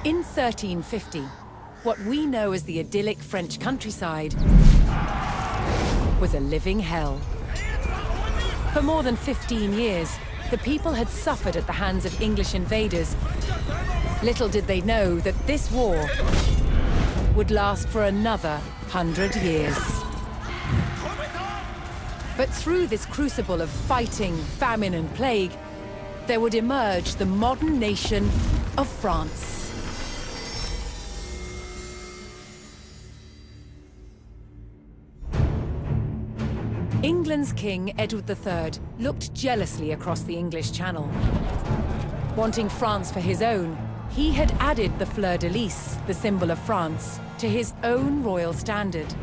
In 1350, what we know as the idyllic French countryside was a living hell. For more than 15 years, the people had suffered at the hands of English invaders. Little did they know that this war would last for another 100 years. But through this crucible of fighting, famine, and plague, there would emerge the modern nation of France. England's King Edward III looked jealously across the English Channel. Wanting France for his own, he had added the fleur-de-lis, the symbol of France, to his own royal standard.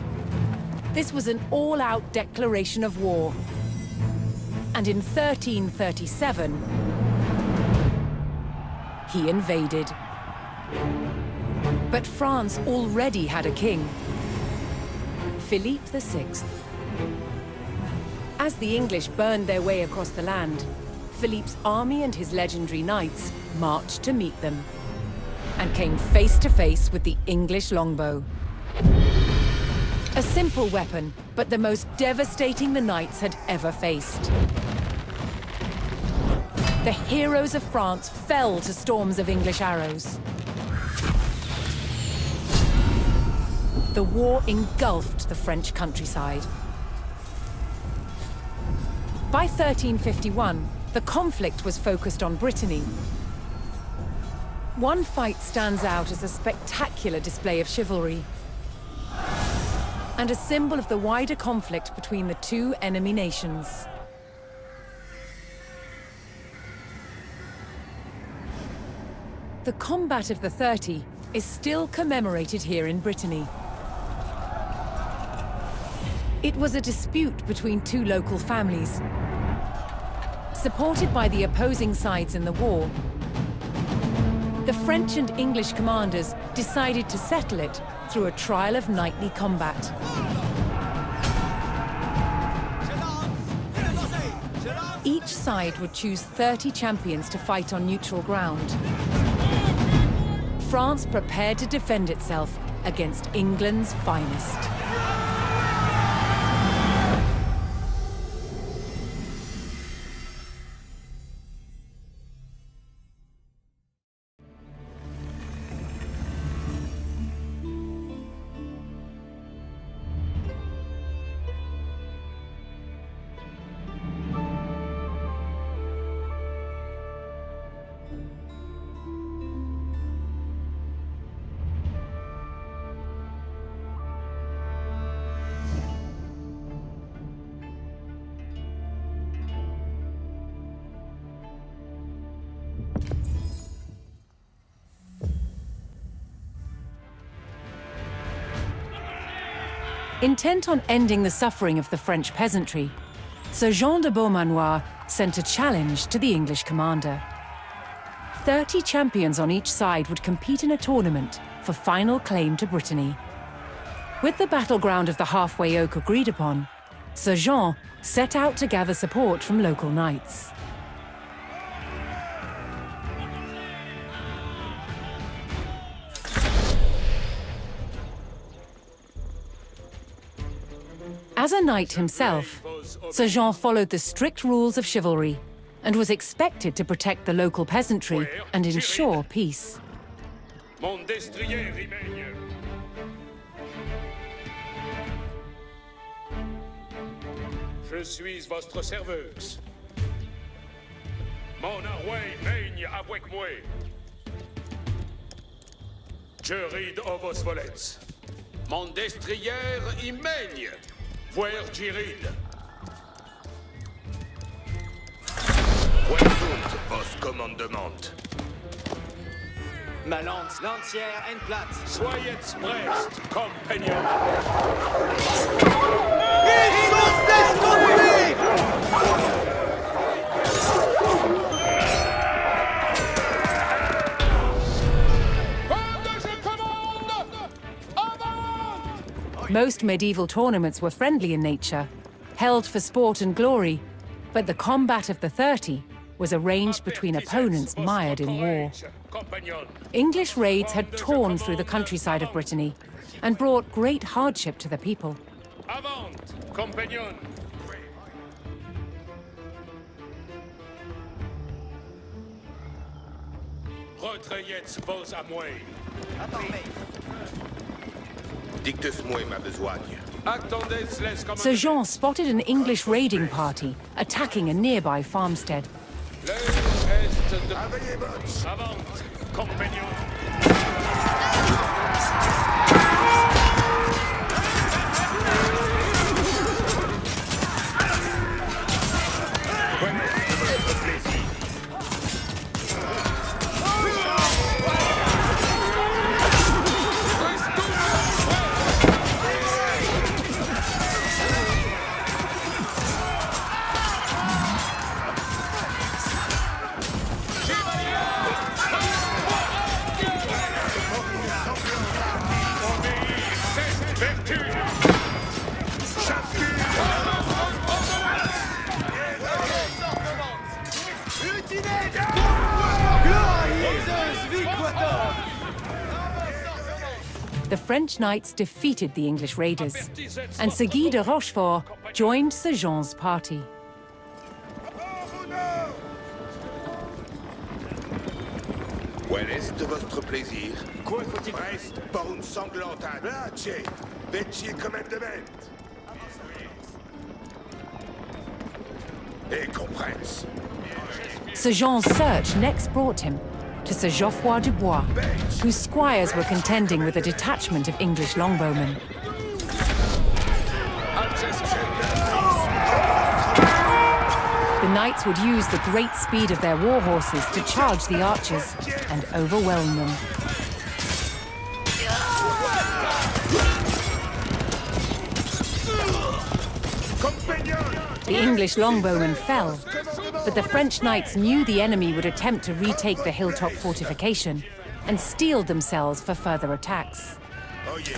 This was an all-out declaration of war. And in 1337, he invaded. But France already had a king, Philippe VI. As the English burned their way across the land, Philippe's army and his legendary knights marched to meet them and came face to face with the English longbow. A simple weapon, but the most devastating the knights had ever faced. The heroes of France fell to storms of English arrows. The war engulfed the French countryside. By 1351, the conflict was focused on Brittany. One fight stands out as a spectacular display of chivalry and a symbol of the wider conflict between the two enemy nations. The Combat of the 30 is still commemorated here in Brittany. It was a dispute between two local families. Supported by the opposing sides in the war, the French and English commanders decided to settle it through a trial of knightly combat. Each side would choose 30 champions to fight on neutral ground. France prepared to defend itself against England's finest. Intent on ending the suffering of the French peasantry, Sir Jean de Beaumanoir sent a challenge to the English commander. 30 champions on each side would compete in a tournament for final claim to Brittany. With the battleground of the Halfway Oak agreed upon, Sir Jean set out to gather support from local knights. As a knight himself, Sir Jean followed the strict rules of chivalry and was expected to protect the local peasantry and ensure peace. Mon destrier règne. Je suis votre serveuse. Mon arway mègne avec moi. Je ride au vos volets. Mon destrier y mègne. Voir Girid. Où sont vos commandements? Ma lance lancière en place. Soyez prest, compagnons. Ils sont destrompés! Most medieval tournaments were friendly in nature, held for sport and glory, but the Combat of the 30 was arranged between opponents mired in war. Compagnon. English raids had torn through the countryside of Brittany and brought great hardship to the people. Avant, compagnon. Retrayez vos amouilles. Dicte-moi ma besogne. Attendez les commandes. Sir Jean spotted an English raiding party attacking a nearby farmstead. L'heure est de... Avant, compagnon. The French knights defeated the English raiders, and Sir Guy de Rochefort joined Sir Jean's party. Quel est votre plaisir? Quoi faut-il? Reste pour une sanglantade. Ah, tiens, vêtiez comme un dement. Et compresse. Sir Jean's search next brought him to Sir Geoffroy du Bois, whose squires were contending with a detachment of English longbowmen. The knights would use the great speed of their war horses to charge the archers and overwhelm them. The English longbowmen fell, but the French knights knew the enemy would attempt to retake the hilltop fortification and steeled themselves for further attacks. Oh yeah.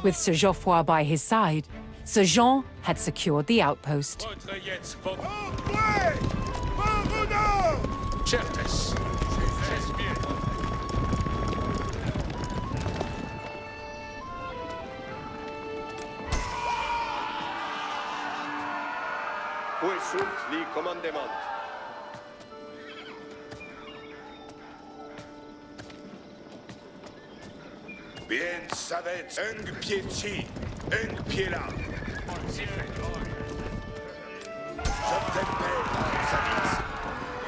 With Sir Geoffroy by his side, Sir Jean had secured the outpost. Certes. Où sunt les commandements? Bien savait, un pied ci, un pied là. Je t'appelle, Savitz.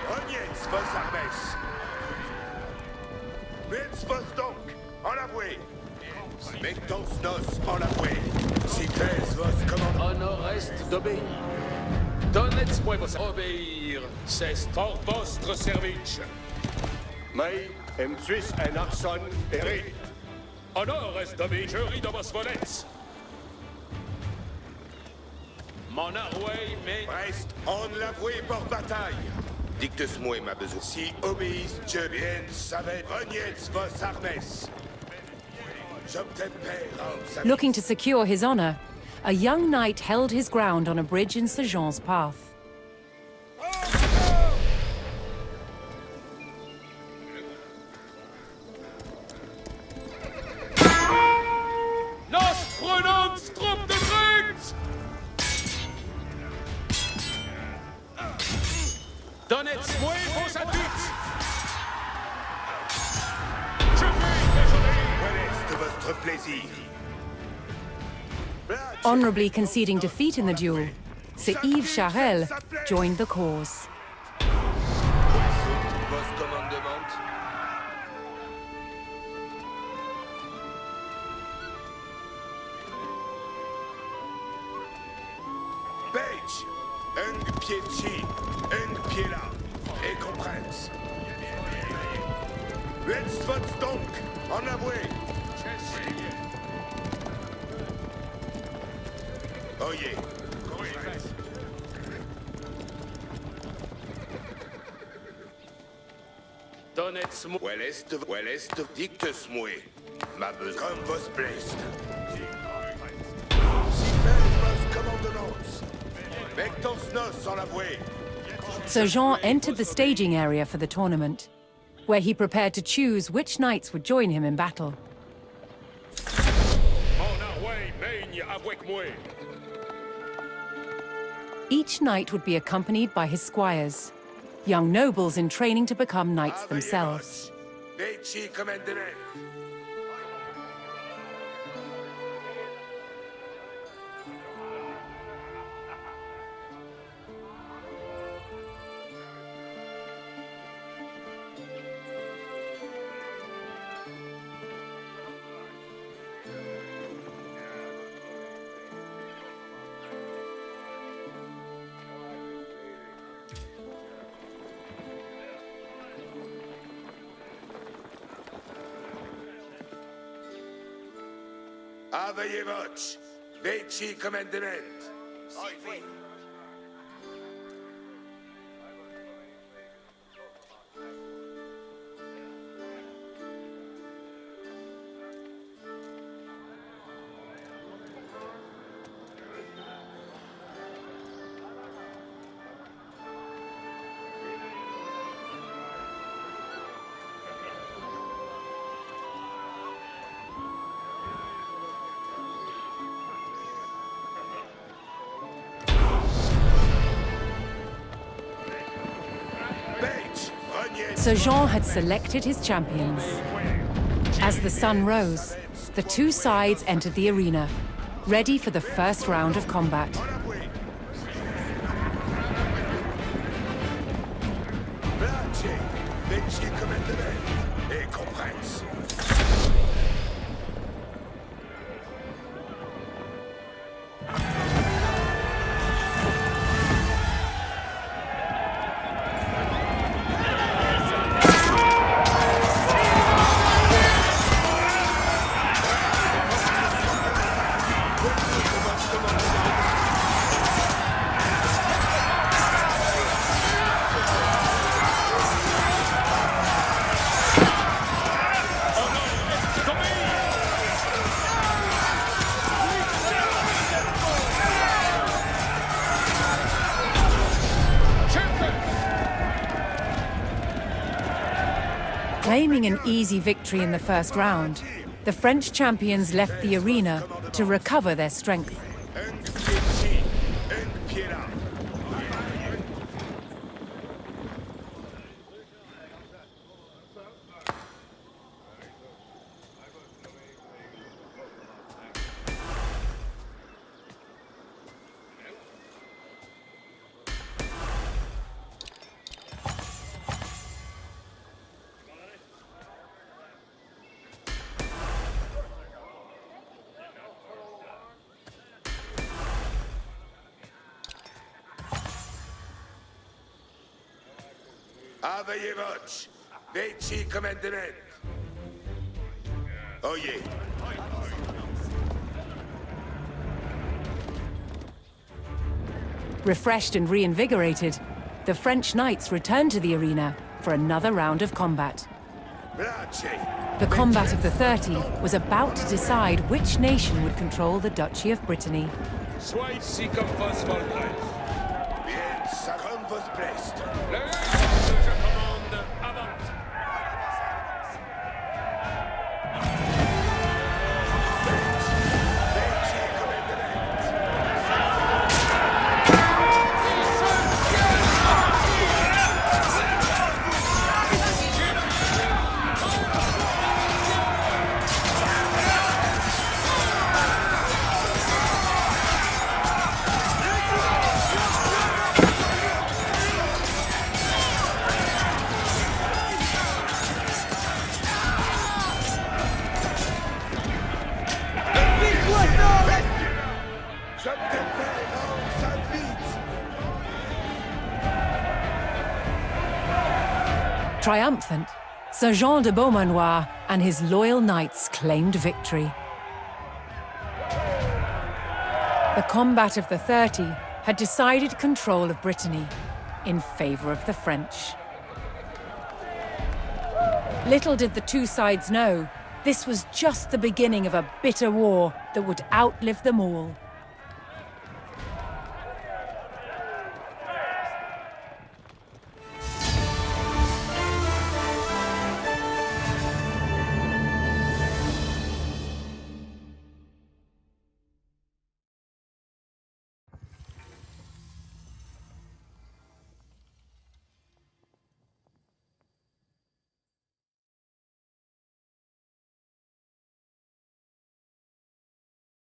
Reniez vos armes. Mettez vos donc, en l'avoué. Mettons nos en l'avoué. Si pèse vos commandements. Honor est d'obéir. Donnez-moi vos obéir, c'est pour votre service. Mai, em Suisse en arson, eri. Honor est d'obéir, je ris de vos volets. Mon arway mène... Brest, on l'avoué pour bataille. Dicte-moi ma besoin. Si obéisse, Dieu bien savait, reniez vos armes. Looking to secure his honor, a young knight held his ground on a bridge in Sir Jean's path. Los prenons trupp de Briggs! Donnez-moi vos appuis! Je suis désolé! Quel est votre plaisir? Honorably conceding defeat in the duel, Sir Yves Charel joined the cause. Vos commandements? Page, un pied ci, un pied là, et compresse. West vote donc, en avoué. Oyez. Donnez-moi... Well est, dicte-moi. Ma besoin. Comme vos blessed. Si faites vos commandements. Vectos nos en avoué. Sir Jean entered the staging area for the tournament, where he prepared to choose which knights would join him in battle. Mon arway mène avec moi. Each knight would be accompanied by his squires, young nobles in training to become knights themselves. Veci commandement. Aveillez votre. Veci commandement. Sir Jean had selected his champions. As the sun rose, the two sides entered the arena, ready for the first round of combat. Claiming an easy victory in the first round, the French champions left the arena to recover their strength. Aveillez votre. Veci commandement. Oyez. Refreshed and reinvigorated, the French knights returned to the arena for another round of combat. The Combat of the 30 was about to decide which nation would control the Duchy of Brittany. Sois ici comme vos voldrez. Bien, ça comme vos plaisent. Je commande, avance. Je te fais rendre ça vite. Triumphant, Sir Jean de Beaumanoir and his loyal knights claimed victory. The Combat of the 30 had decided control of Brittany in favor of the French. Little did the two sides know, this was just the beginning of a bitter war that would outlive them all.